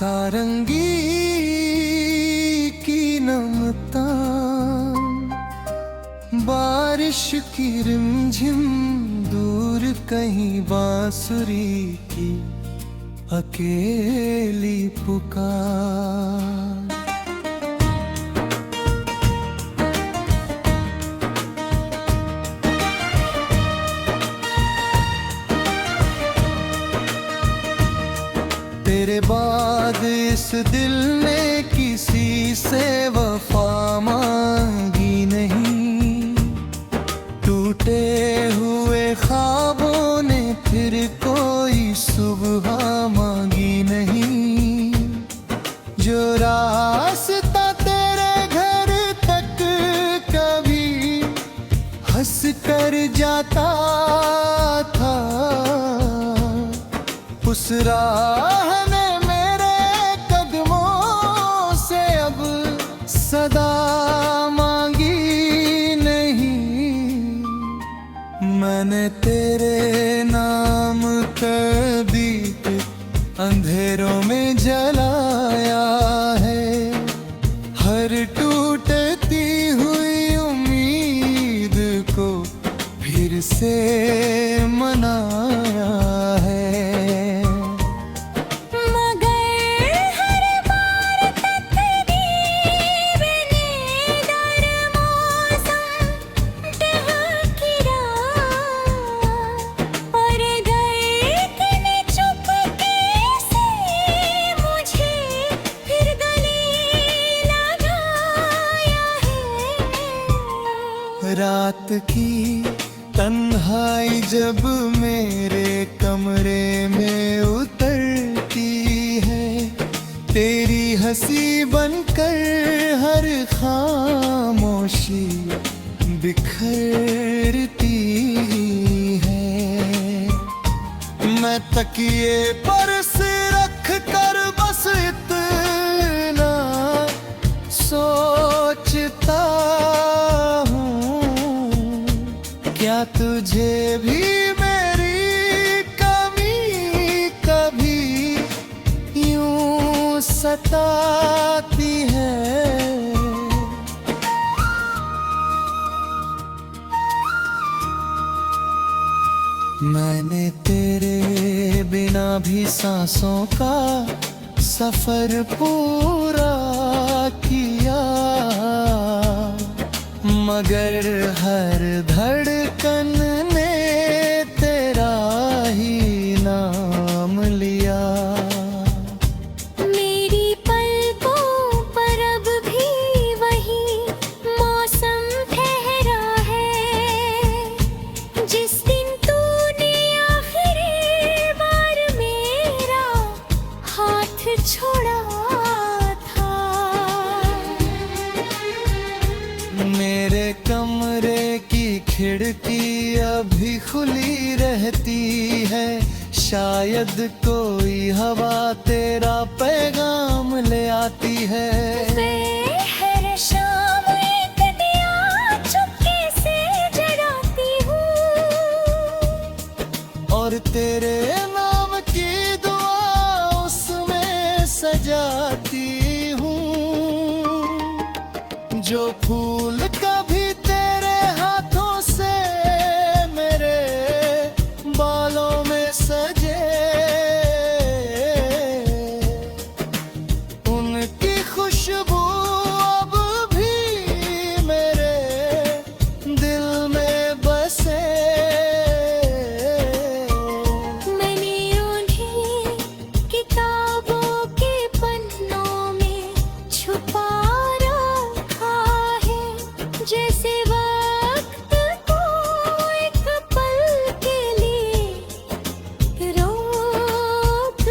सारंगी की नमता, बारिश की रिमझिम, दूर कहीं बांसुरी की अकेली पुकार। तेरे बाद इस दिल ने किसी से वफा मांगी नहीं, टूटे हुए ख्वाबों ने फिर कोई सुबह मांगी नहीं। जो रास्ता तेरे घर तक कभी हंस कर जाता था, उस राह ने मेरे कदमों से अब सदा मांगी नहीं। मैंने तेरे नाम का दीप अंधेरों में जलाया है, हर टूटती हुई उम्मीद को फिर से मनाया है। रात की तन्हाई जब मेरे कमरे में उतरती है, तेरी हंसी बनकर हर खामोशी बिखरती है। मैं तकिए पर सिर रख कर बस इतना सोचता, क्या तुझे भी मेरी कमी कभी यूं सताती है? मैंने तेरे बिना भी सांसों का सफर पूरा किया, मगर हर धड़कन ने तेरा ही नाम लिया। मेरी पलकों पर अब भी वही मौसम ठहरा है, जिस दिन तूने आखिरी बार मेरा हाथ छोड़ा था। मेरे कमरे की खिड़की अभी खुली रहती है, शायद कोई हवा तेरा पैगाम ले आती है। हर शाम एक दिया चुपके से जलाती हूँ, और तेरे नाम की दुआ उसमें सजाती हूँ। जो फूल कभी तेरे हाथों से मेरे बालों में सजे, उनकी खुशबू अब भी मेरे दिल में बसे। मैंने उन्हें किताबों के पन्नों में छुपा रखा है, जैसे वक्त को एक पल के लिए रोक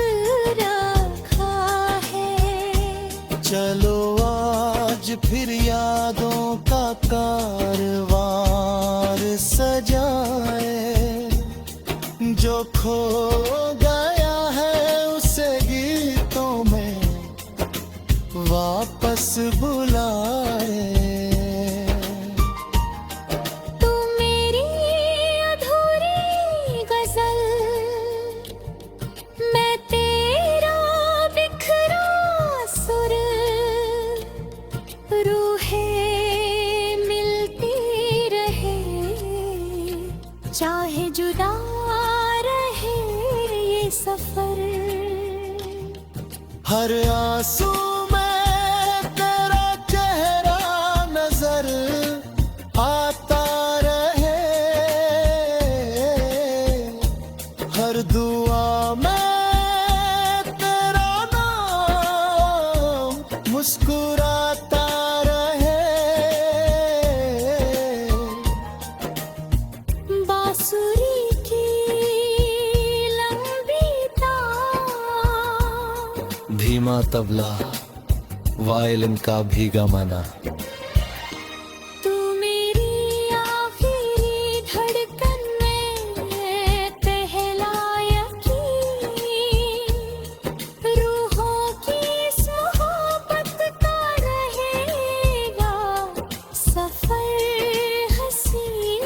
रखा है। चलो आज फिर यादों का कारवार सजाए, जो खो गया है उसे गीतों में वापस बुलाए। तू मेरी अधूरी गजल, मैं तेरा बिखरा सफर। हर आंसू में तेरा चेहरा नजर आता रहे, हर दुआ में तेरा नाम मुस्कुराता रहे। बांसुरी की लंबी तार, धीमा तबला, वायलिन का भीगा मना। तू मेरी आखिरी धड़कन में पहला यकीन, रूहों की इस मोहब्बत का रहेगा सफर हसीन।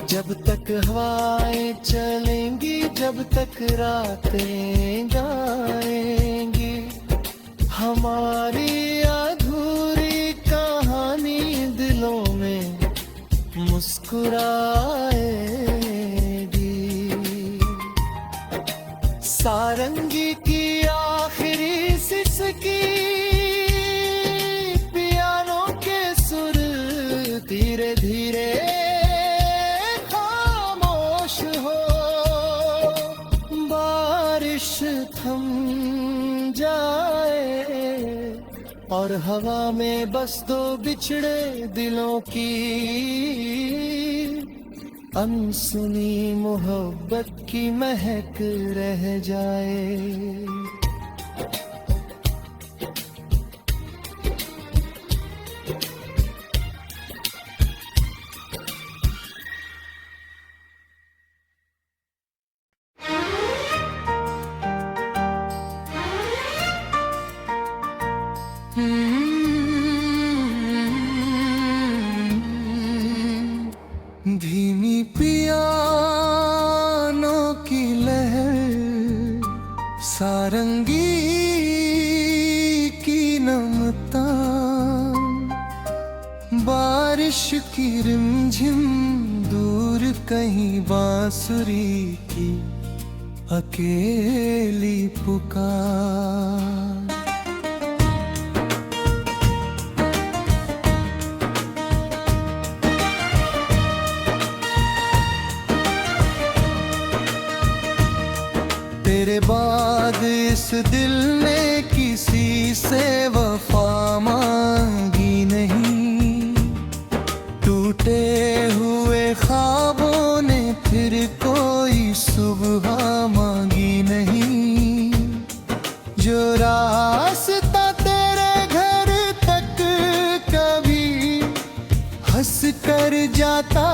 जब तक हवाएं चलेंगी, जब तक रातें जाएंगी, हमारी अधूरी कहानी दिलों में मुस्कुराएगी। सारंगी की आखिरी सिसकी, पियानो के सुर धीरे धीरे खामोश हो। बारिश थम जाए और हवा में बस दो बिछड़े दिलों की अनसुनी मोहब्बत की महक रह जाए। धीमी पियानो की लहर, सारंगी की नमता, बारिश की रिमझिम, दूर कहीं बांसुरी की अकेली पुकार। तेरे बाद इस दिल ने किसी से वफा मांगी नहीं, टूटे हुए ख्वाबों ने फिर कोई सुबह मांगी नहीं। जो रास्ता तेरे घर तक कभी हंस कर जाता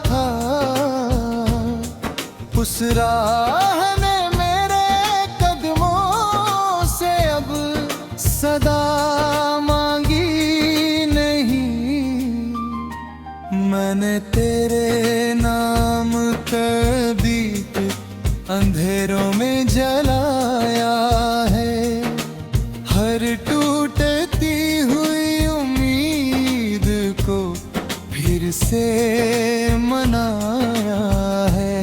था, उस राह ने मेरे कदमों से अब सदा मांगी नहीं। मैंने तेरे नाम का दीप अंधेरों में जलाया है, हर टूटती हुई उम्मीद को फिर से मनाया है।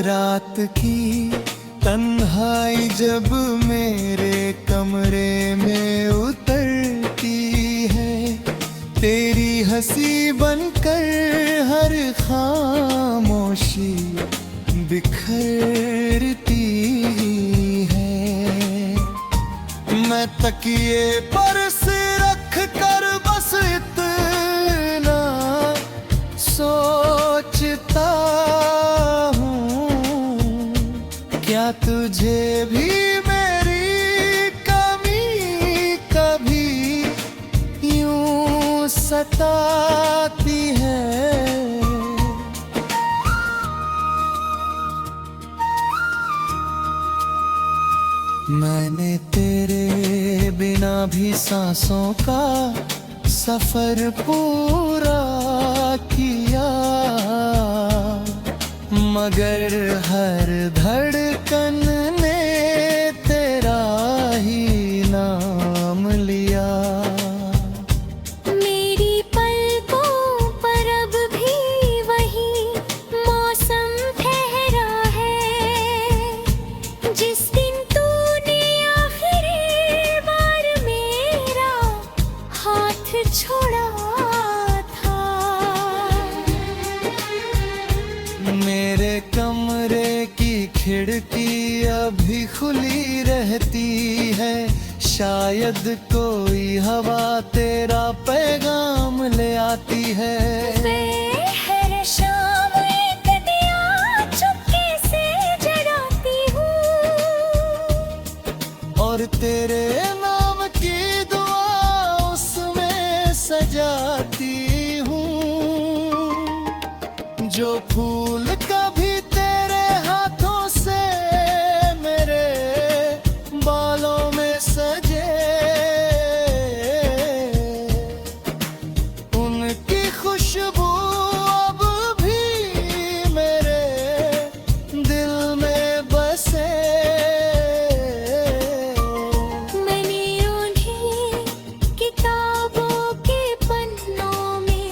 रात की तन्हाई जब मेरे कमरे में उतरती है, तेरी हंसी बनकर हर खामोशी बिखरती है। मैं तकिए पर सिर रख कर बस इतना सोचता हूँ, क्या तुझे भी मेरी कमी कभी यूं सताती है? मैंने तेरे भी सांसों का सफर पूरा किया, मगर हर धड़कन ने तेरा ही नाम लिया। मेरी पलकों पर अब भी वही मौसम ठहरा है, जिस दिन तूने आखिरी बार मेरा हाथ छोड़ा था। मेरे कमरे की खिड़की अभी खुली रहती है, शायद कोई हवा तेरा पैगाम ले आती है। मैं हर शाम एक दिया चुपके से जलाती हूँ, और तेरे नाम की दुआ उसमें सजाती हूँ। जो फूल कभी तेरे हाथों से मेरे बालों में सजे, उनकी खुशबू अब भी मेरे दिल में बसे। मैंने उन्हें किताबों के पन्नों में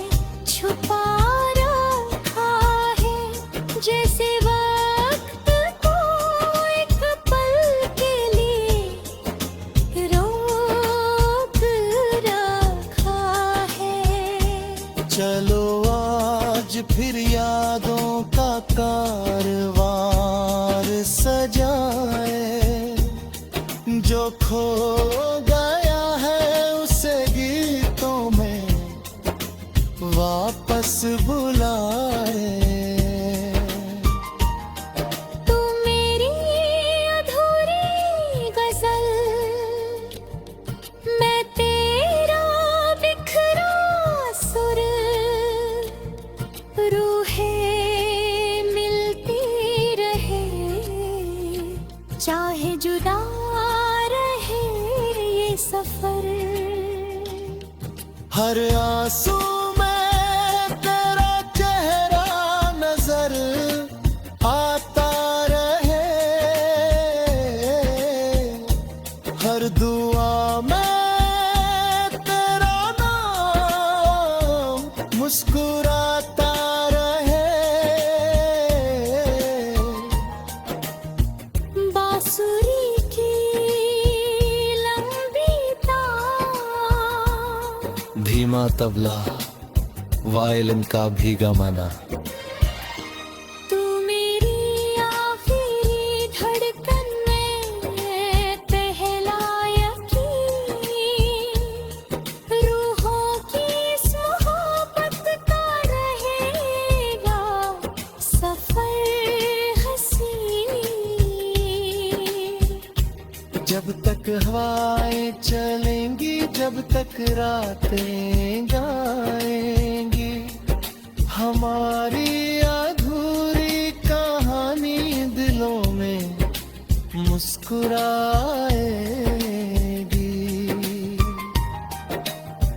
छुपा रखा है, जैसे वक्त को एक पल के लिए रोक रखा है। चलो आज फिर यादों का कारवार सजाए, जो खो गया है उसे गीतों में वापस बुलाए। तू मेरी अधूरी गजल, मैं तेरा बिखरा सुर, रूहें मिलती रहे चाहे जुदा रहे ये सफर। हर आंसू में तेरा चेहरा नजर आता रहे, हर दुआ में तेरा नाम मुस्कुराता रहे। बांसुरी की लंबी तार, धीमा तबला, वायलिन का भीगा मना, तू मेरी आखिरी धड़कन में पहला यकीन, रूहों की इस मोहब्बत का रहेगा सफर हसीन। जब तक हवाएं चलेंगी, जब तक रातें जाएंगी, हमारी अधूरी कहानी दिलों में मुस्कुराएगी।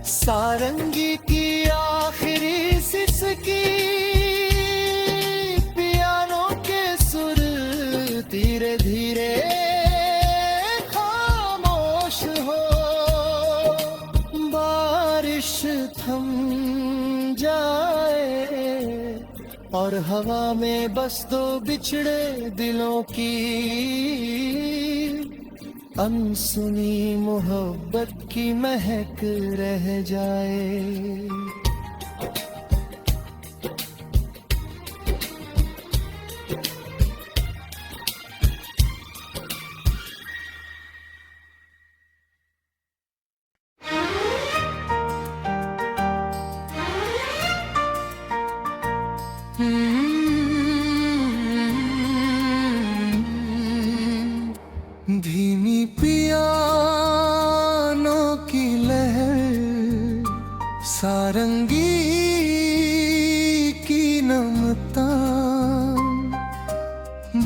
सारंगी की आखिरी सिसकी, पियानो के सुर धीरे धीरे खामोश हो, बारिश थम जाए और हवा में बस दो बिछड़े दिलों की अनसुनी मोहब्बत की महक रह जाए। धीमी पियानो की लहर, सारंगी की नमता,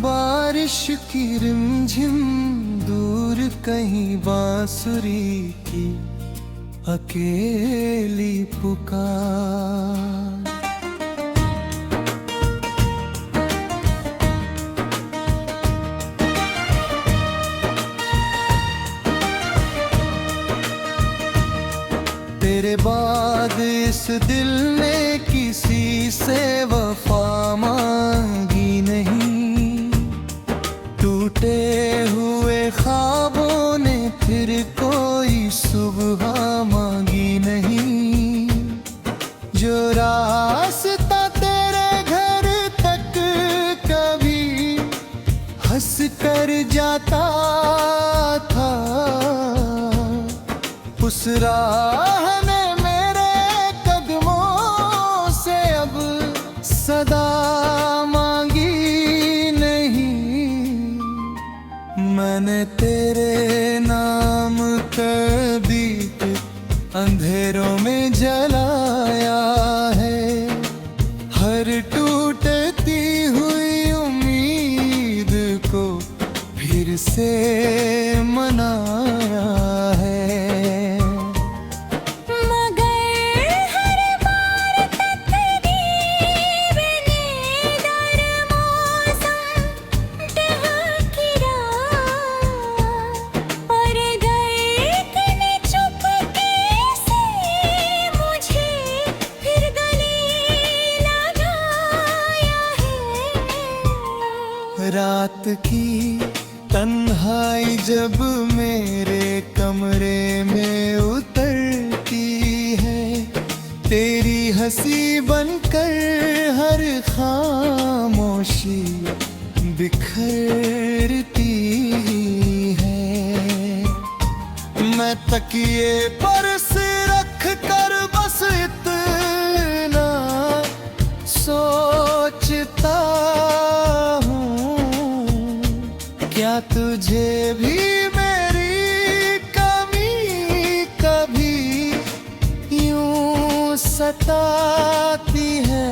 बारिश की रिमझिम दूर कहीं बांसुरी की अकेली पुकार। तेरे बाद इस दिल ने किसी से वफा मांगी नहीं, टूटे हुए ख्वाबों ने फिर कोई सुबह मांगी नहीं। जो रास्ता तेरे घर तक कभी हंस कर जाता था, उस राह ने मेरे कदमों से अब सदा मांगी नहीं। मैंने तेरे नाम का दीप अंधेरों में जलाया है, हर टूटती हुई उम्मीद को फिर से मनाया है। रात की तन्हाई जब मेरे कमरे में उतरती है, तेरी हंसी बनकर हर खामोशी बिखरती है। मैं तकिए पर सिर रख कर बस इतना सोचता हूँ, क्या तुझे भी मेरी कमी कभी यूं सताती है।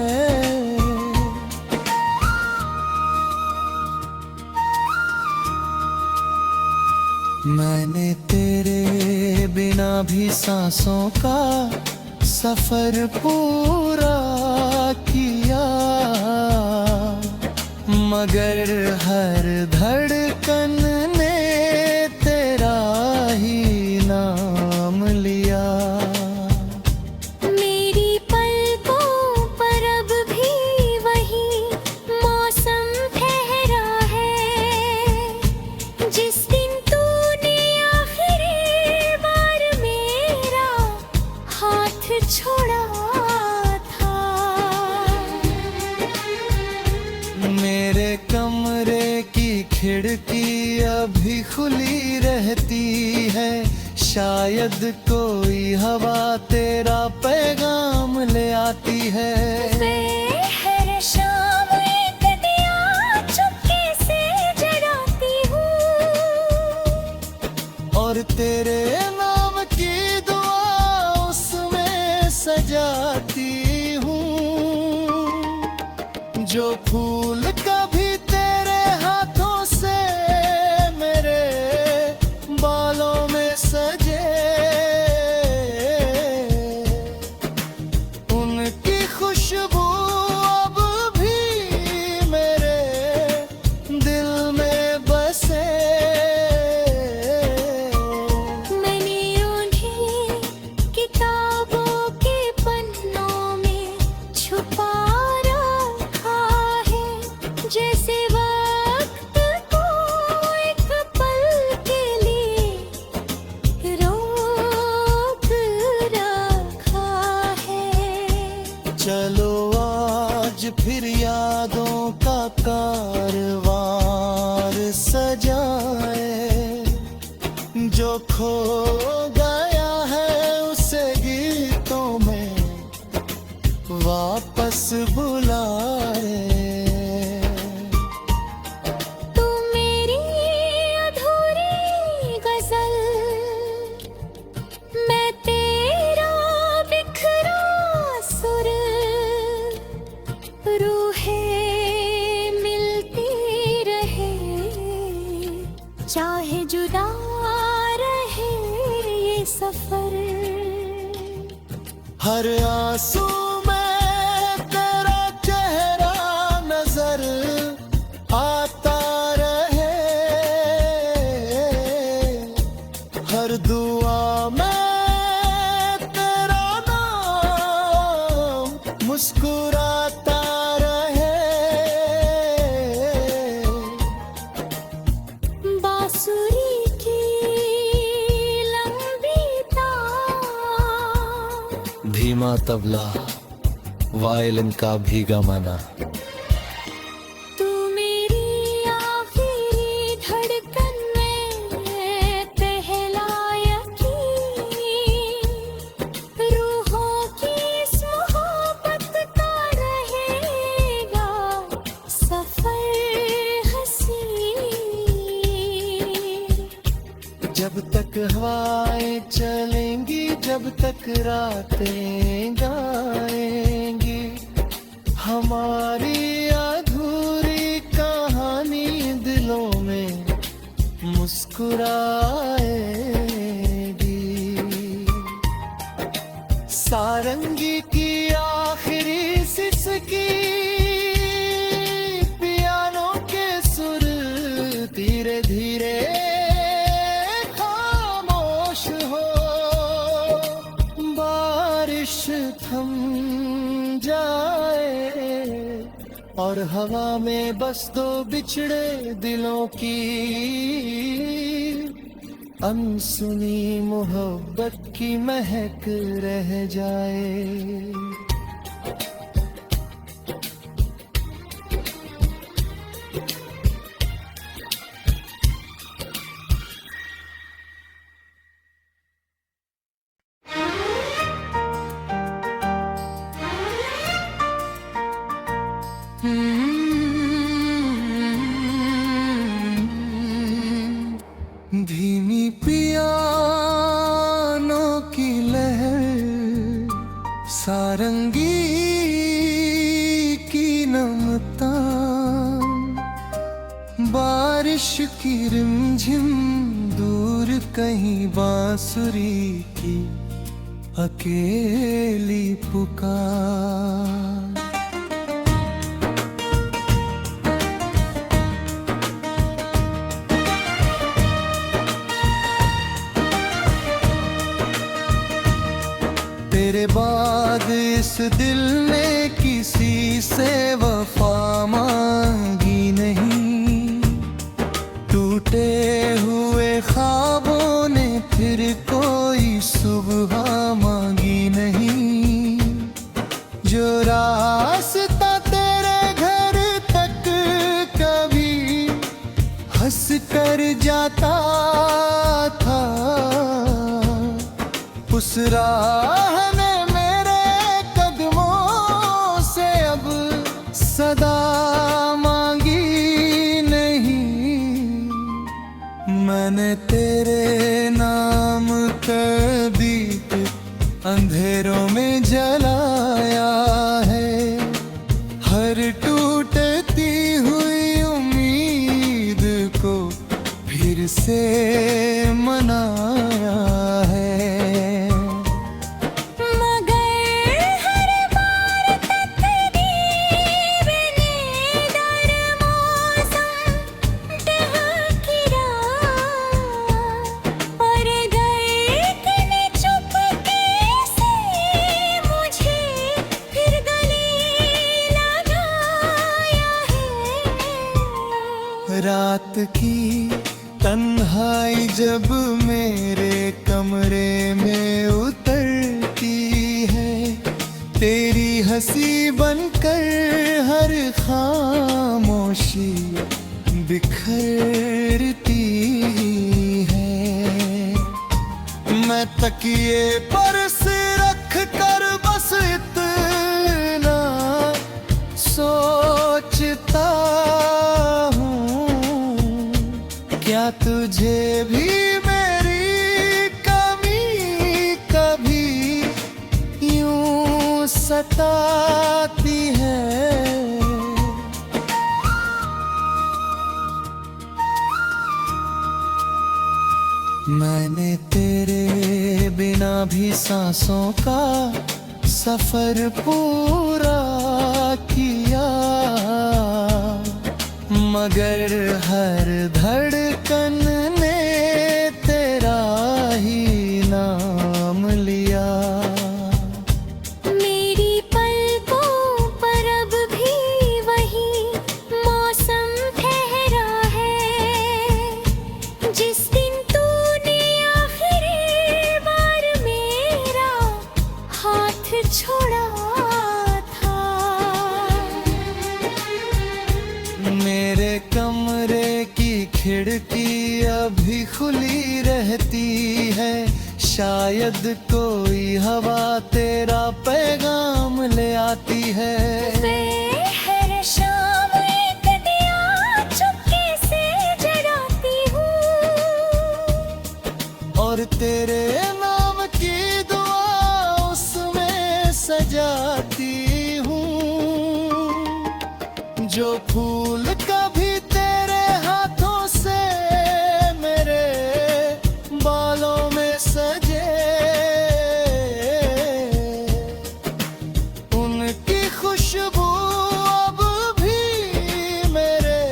मैंने तेरे बिना भी सांसों का सफर पूरा किया, मगर हर धड़कन ने तेरा ही नाम लिया। मेरी पलकों पर अब भी वही मौसम ठहरा है, जिस दिन तूने आखिरी बार मेरा हाथ छोड़ा था। मेरे कमरे की खिड़की अभी खुली रहती है, शायद कोई हवा तेरा पैगाम ले आती है। हर शाम एक दिया चुपके से जलाती हूँ, और तेरे नाम की दुआ उसमें सजाती हूँ। जो फूल कभी तेरे हाथों से मेरे बालों में सजे, उनकी खुशबू अब भी मेरे दिल में बसे। मैंने उन्हें किताबों के पन्नों में छुपा जैसे वक्त को एक पल के लिए रोक रखा है। चलो आज फिर यादों का कारवार सजाए, जो खो गया है उसे गीतों में वापस बुलाए। चाहे जुदा सफर। हर आंसू में तेरा चेहरा नजर आता रहे, हर दुआ में तेरा नाम मुस्कुराता रहे। बांसुरी की लंबी तार, धीमा तबला, वायलिन का भीगा मना। तू मेरी आखिरी धड़कन में पहला यकीन, रूहों की इस मोहब्बत का रहेगा सफर हसीन। जब तक हवाएं चलेंगी, जब तक रातें गाएंगी, हमारी अधूरी कहानी दिलों में मुस्कुराएगी। सारंगी की आखिरी सिसकी, पियानो के सुर धीरे धीरे खामोश हो, बारिश थम जाए और हवा में बस दो बिछड़े दिलों की अनसुनी मोहब्बत की महक रह जाए। धीमी पियानो की लहर, सारंगी की नमता, बारिश की रिमझिम, दूर कहीं बांसुरी की अकेली पुकार। तेरे बाद इस दिल ने किसी से वफा मांगी नहीं, टूटे हुए ख्वाबों ने फिर कोई सुबह मांगी नहीं। जो रास्ता तेरे घर तक कभी हंस कर जाता था, उस राह ने मेरे कदमों से अब सदा मांगी नहीं। मैंने तेरे नाम का दीप अंधेरों में जलाया है, हर टूटती हुई उम्मीद को फिर से मनाया है। रात की तन्हाई जब मेरे कमरे में उतरती है, तेरी हंसी बनकर हर खामोशी बिखरती है। मैं तकिए पर सिर रख कर बस इतना सोचता हूँ, क्या तुझे भी मेरी कमी कभी यूं सताती है? मैंने तेरे भी सांसों का सफर पूरा किया, मगर हर धड़कन ने तेरा ही नाम लिया। मेरी पलकों पर अब भी वही मौसम ठहरा है, जिस दिन तूने आखिरी बार मेरा हाथ छोड़ा था। मेरे कमरे की खिड़की अभी खुली रहती है, शायद कोई हवा तेरा पैगाम ले आती है। मैं हर शाम एक दिया चुपके से जलाती हूँ, और तेरे नाम की दुआ उसमें सजाती हूँ। जो फूल कभी तेरे हाथों से मेरे बालों में सजे, उनकी खुशबू अब भी मेरे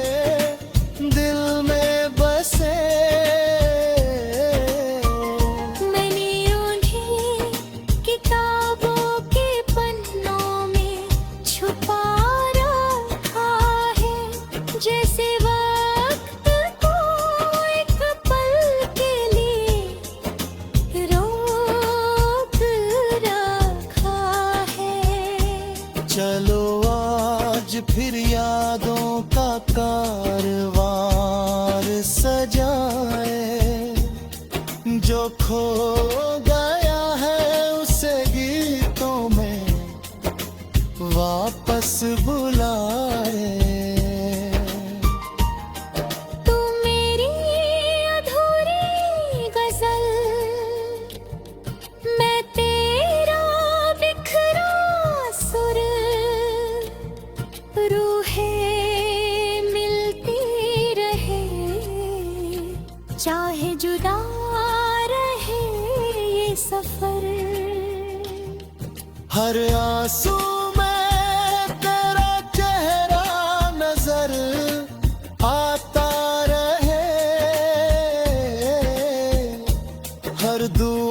दिल में बसे। मैंने उन्हें किताबों के पन्नों में छुपा रखा है, जैसे वक्त को एक पल के लिए रोक रखा है। चलो आज फिर यादों का कारवार सजाए, जो खो गया है उसे गीतों में वापस बुलाए। तू मेरी अधूरी गजल, मैं तेरा बिखरा सुर, रूहें मिलती रहे चाहे जुदा रहे ये सफर। हर आंसू में तेरा चेहरा नजर आता रहे, हर दुआ